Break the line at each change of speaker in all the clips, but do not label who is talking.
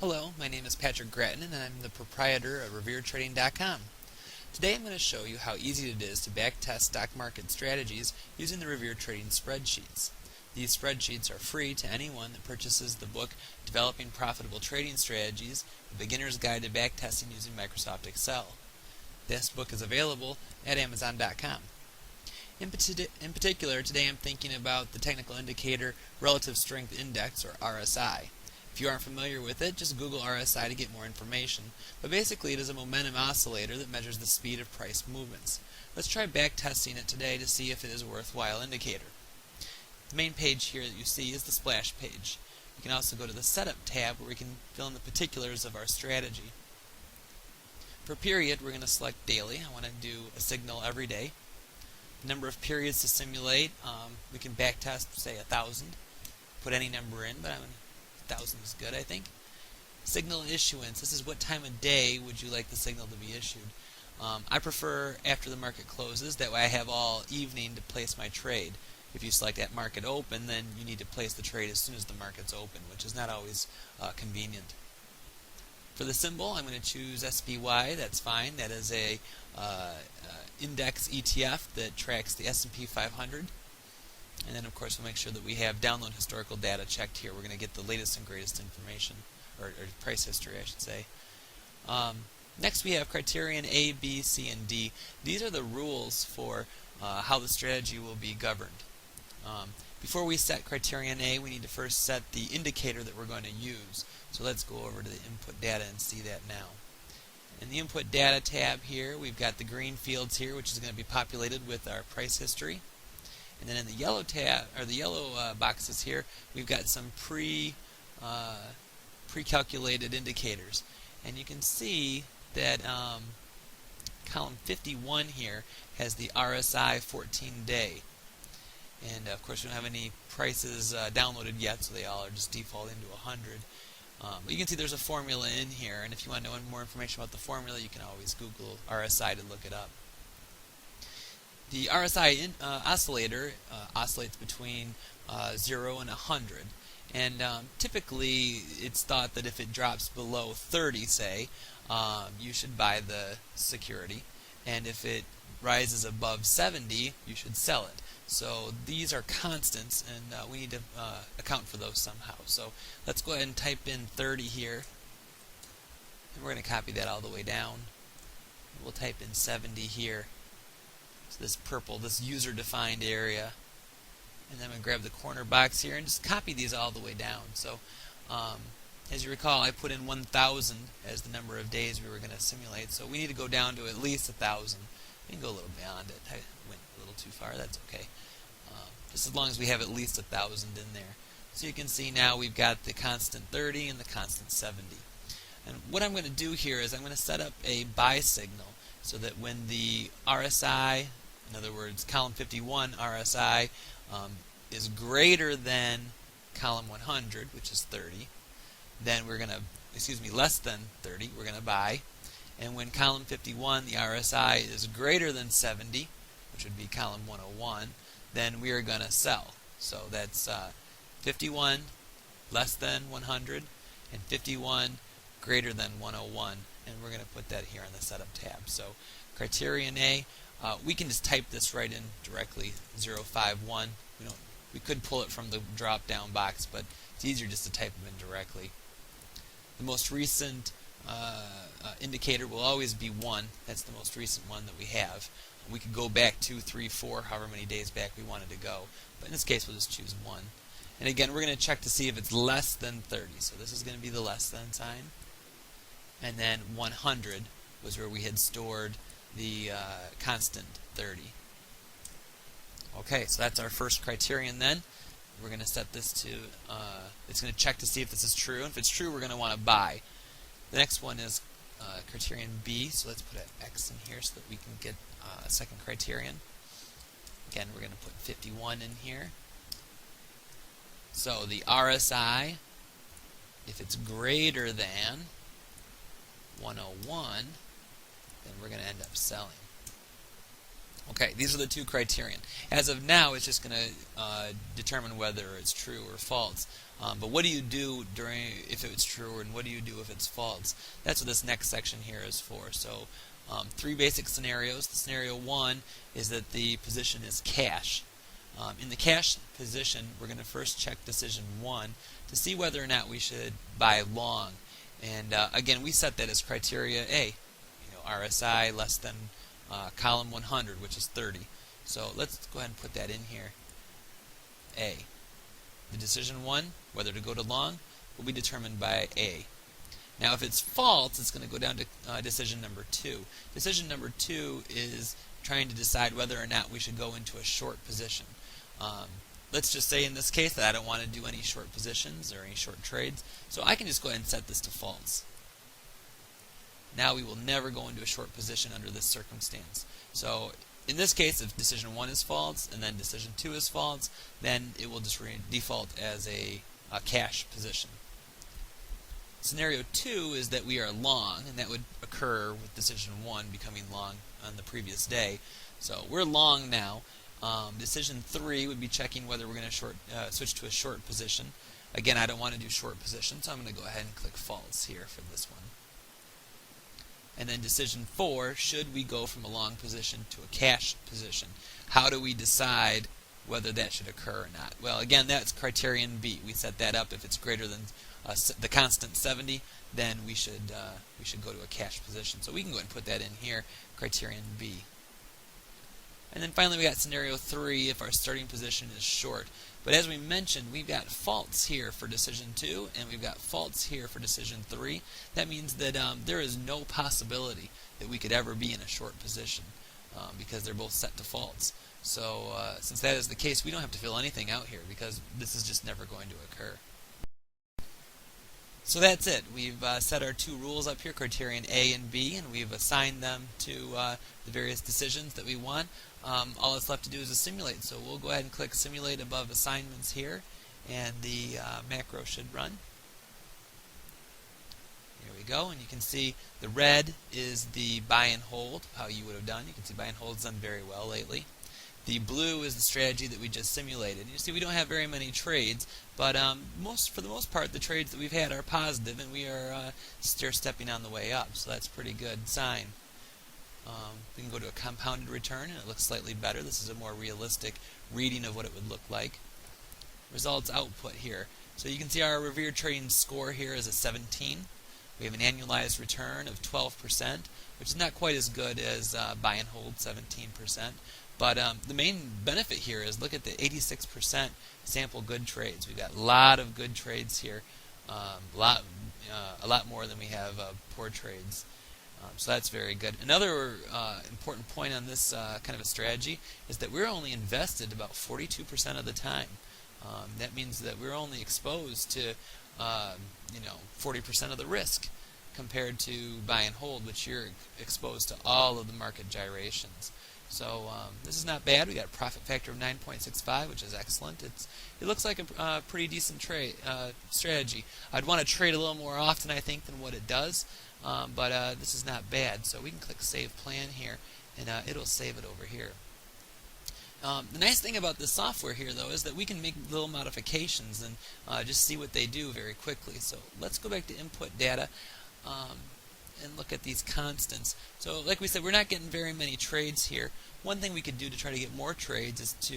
Hello, my name is Patrick Grattan and I'm the proprietor of RevereTrading.com. Today I'm going to show you how easy it is to backtest stock market strategies using the Revere Trading spreadsheets. These spreadsheets are free to anyone that purchases the book Developing Profitable Trading Strategies, A Beginner's Guide to Backtesting Using Microsoft Excel. This book is available at Amazon.com. In particular, today I'm thinking about the Technical Indicator Relative Strength Index, or RSI. If you aren't familiar with it, just Google RSI to get more information. But basically, it is a momentum oscillator that measures the speed of price movements. Let's try backtesting it today to see if it is a worthwhile indicator. The main page here that you see is the splash page. You can also go to the Setup tab where we can fill in the particulars of our strategy. For period, we're going to select daily. I want to do a signal every day. The number of periods to simulate, we can backtest, say, 1,000. Put any number in, but 1,000 is good, I think. Signal issuance. This is what time of day would you like the signal to be issued. I prefer after the market closes. That way I have all evening to place my trade. If you select at market open, then you need to place the trade as soon as the market's open, which is not always convenient. For the symbol, I'm going to choose SPY. That's fine. That is a index ETF that tracks the S&P 500. And then, of course, we'll make sure that we have download historical data checked here. We're going to get the latest and greatest information, or price history, I should say. Next, we have criterion A, B, C, and D. These are the rules for how the strategy will be governed. Before we set criterion A, we need to first set the indicator that we're going to use. So let's go over to the input data and see that now. In the input data tab here, we've got the green fields here, which is going to be populated with our price history. And then in the yellow tab, or the yellow boxes here, we've got some pre-calculated indicators. And you can see that column 51 here has the RSI 14-day. And of course, we don't have any prices downloaded yet, so they all are just defaulting to 100. But you can see there's a formula in here, and if you want to know more information about the formula, you can always Google RSI to look it up. The RSI oscillator oscillates between 0 and 100. And typically, it's thought that if it drops below 30, say, you should buy the security. And if it rises above 70, you should sell it. So these are constants, and we need to account for those somehow. So let's go ahead and type in 30 here. And we're going to copy that all the way down. We'll type in 70 here. So this purple, this user-defined area. And then I'm going to grab the corner box here and just copy these all the way down. So as you recall, I put in 1,000 as the number of days we were going to simulate. So we need to go down to at least 1,000. We can go a little beyond it. I went a little too far. That's okay. Just as long as we have at least 1,000 in there. So you can see now we've got the constant 30 and the constant 70. And what I'm going to do here is I'm going to set up a buy signal so that when the RSI, in other words, column 51 RSI, is greater than column 100, which is 30, then we're going to, less than 30, we're going to buy. And when column 51, the RSI is greater than 70, which would be column 101, then we are going to sell. So that's 51 less than 100 and 51 greater than 101. And we're going to put that here on the Setup tab. So criterion A, we can just type this right in directly, 051. We could pull it from the drop-down box, but it's easier just to type them in directly. The most recent indicator will always be 1. That's the most recent one that we have. We could go back 2, 3, 4, however many days back we wanted to go. But in this case, we'll just choose 1. And again, we're going to check to see if it's less than 30. So this is going to be the less than sign. And then 100 was where we had stored the constant 30. Okay, so that's our first criterion then. We're going to set this to, it's going to check to see if this is true. And if it's true, we're going to want to buy. The next one is criterion B, so let's put an X in here so that we can get a second criterion. Again, we're going to put 51 in here. So the RSI, if it's greater than 101, then we're going to end up selling. Okay, these are the two criterion. As of now, it's just going to determine whether it's true or false. But what do you do if it's true, and what do you do if it's false? That's what this next section here is for. So, three basic scenarios. The scenario one is that the position is cash. In the cash position, we're going to first check decision one to see whether or not we should buy long. And again, we set that as criteria A. RSI less than column 100, which is 30. So let's go ahead and put that in here. A. The decision one, whether to go to long, will be determined by A. Now, if it's false, it's going to go down to decision number two. Decision number two is trying to decide whether or not we should go into a short position. Let's just say in this case that I don't want to do any short positions or any short trades, so I can just go ahead and set this to false. Now we will never go into a short position under this circumstance. So in this case, if decision 1 is false and then decision 2 is false, then it will just default as a cash position. Scenario 2 is that we are long, and that would occur with decision 1 becoming long on the previous day. So we're long now. Decision 3 would be checking whether we're going to switch to a short position. Again, I don't want to do short position, so I'm going to go ahead and click false here for this one. And then decision 4, should we go from a long position to a cash position? How do we decide whether that should occur or not? Well, again, that's criterion B. We set that up. If it's greater than the constant 70, then we should go to a cash position. So we can go ahead and put that in here, criterion B. And then finally we got scenario 3 if our starting position is short. But as we mentioned, we've got false here for decision 2, and we've got false here for decision 3. That means that there is no possibility that we could ever be in a short position because they're both set to false. So since that is the case, we don't have to fill anything out here because this is just never going to occur. So that's it. We've set our two rules up here, criterion A and B, and we've assigned them to the various decisions that we want. All that's left to do is to simulate. So we'll go ahead and click Simulate above Assignments here, and the macro should run. Here we go, and you can see the red is the buy and hold, how you would have done. You can see buy and hold's done very well lately. The blue is the strategy that we just simulated. You see we don't have very many trades, but for the most part the trades that we've had are positive, and we are stair-stepping on the way up, so that's a pretty good sign. We can go to a compounded return, and it looks slightly better. This is a more realistic reading of what it would look like. Results output here. So you can see our revered trading score here is a 17. We have an annualized return of 12%, which is not quite as good as buy and hold 17%. But the main benefit here is look at the 86% sample good trades. We've got a lot of good trades here, a lot more than we have poor trades. So that's very good. Another important point on this kind of a strategy is that we're only invested about 42% of the time. That means that we're only exposed to 40% of the risk compared to buy and hold, which you're exposed to all of the market gyrations. So this is not bad. We got a profit factor of 9.65, which is excellent. It looks like a pretty decent strategy. I'd want to trade a little more often, I think, than what it does. But this is not bad. So we can click Save Plan here, and it'll save it over here. The nice thing about this software here, though, is that we can make little modifications and just see what they do very quickly. So let's go back to input data and look at these constants. So like we said, we're not getting very many trades here. One thing we could do to try to get more trades is to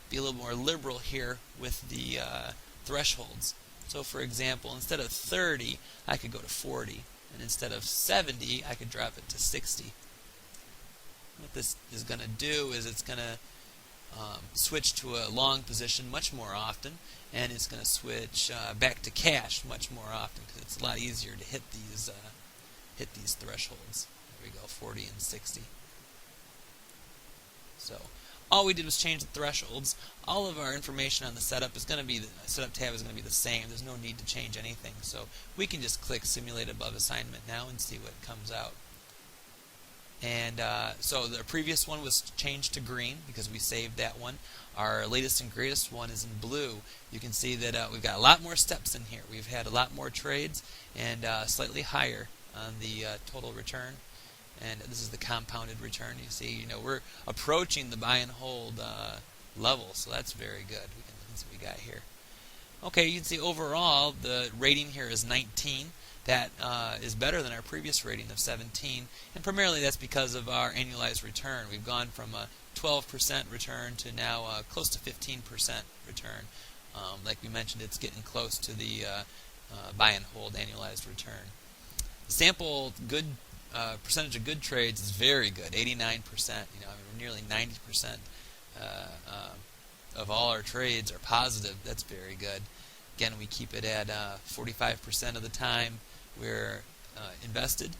be a little more liberal here with the thresholds. So for example, instead of 30, I could go to 40. And instead of 70, I could drop it to 60. What this is going to do is it's going to switch to a long position much more often, and it's going to switch back to cash much more often because it's a lot easier to hit these thresholds. There we go, 40 and 60. So all we did was change the thresholds. All of our information on the setup is going to be the setup tab is going to be the same. There's no need to change anything. So we can just click Simulate Above Assignment now and see what comes out. And so the previous one was changed to green because we saved that one. Our latest and greatest one is in blue. You can see that we've got a lot more steps in here. We've had a lot more trades and slightly higher on the total return. and this is the compounded return. You see, we're approaching the buy and hold level, so that's very good. We can see what we got here. Okay, you can see overall the rating here is 19. That is better than our previous rating of 17, and primarily that's because of our annualized return. We've gone from a 12% return to now close to 15% return. Like we mentioned, it's getting close to the buy and hold annualized return. The sample good percentage of good trades is very good, 89%. Nearly 90% of all our trades are positive. That's very good. Again, we keep it at 45% of the time we're invested,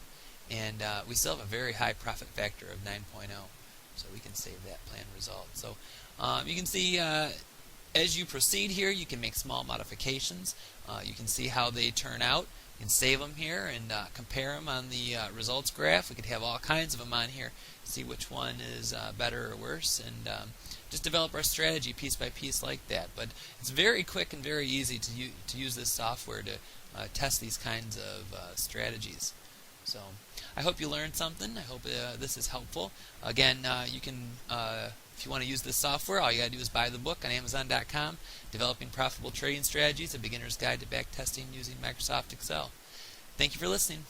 and we still have a very high profit factor of 9.0. So we can save that plan result. So you can see as you proceed here, you can make small modifications. You can see how they turn out. You can save them here and compare them on the results graph. We could have all kinds of them on here, see which one is better or worse, and just develop our strategy piece by piece like that. But it's very quick and very easy to use this software to test these kinds of strategies. So I hope you learned something. I hope this is helpful. Again, you can, if you want to use this software, all you got to do is buy the book on Amazon.com, Developing Profitable Trading Strategies, A Beginner's Guide to Backtesting Using Microsoft Excel. Thank you for listening.